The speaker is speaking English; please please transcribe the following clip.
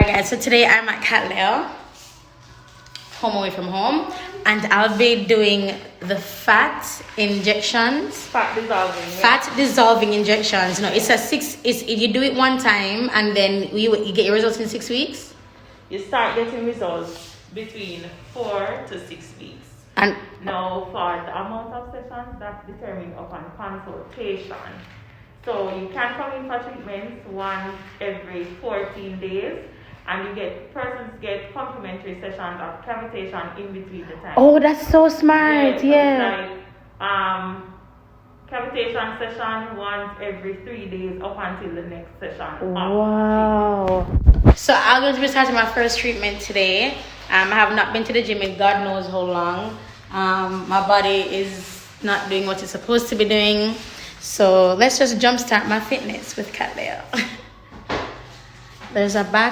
guys, so today I'm at Cattleya, home away from home, and I'll be doing the fat injections. Fat dissolving. Fat dissolving injections. No, you do it one time and then you get your results in 6 weeks. You start getting results between 4 to 6 weeks. And now for the amount of sessions, that's determined upon consultation. So you can come in for treatments once every 14 days, and persons get complimentary sessions of cavitation in between the time. Oh, that's so smart. Yeah. It's like cavitation session once every 3 days up until the next session. Wow. So I'm going to be starting my first treatment today. I have not been to the gym in God knows how long. My body is not doing what it's supposed to be doing. So let's just jumpstart my fitness with Cattleya. There's a back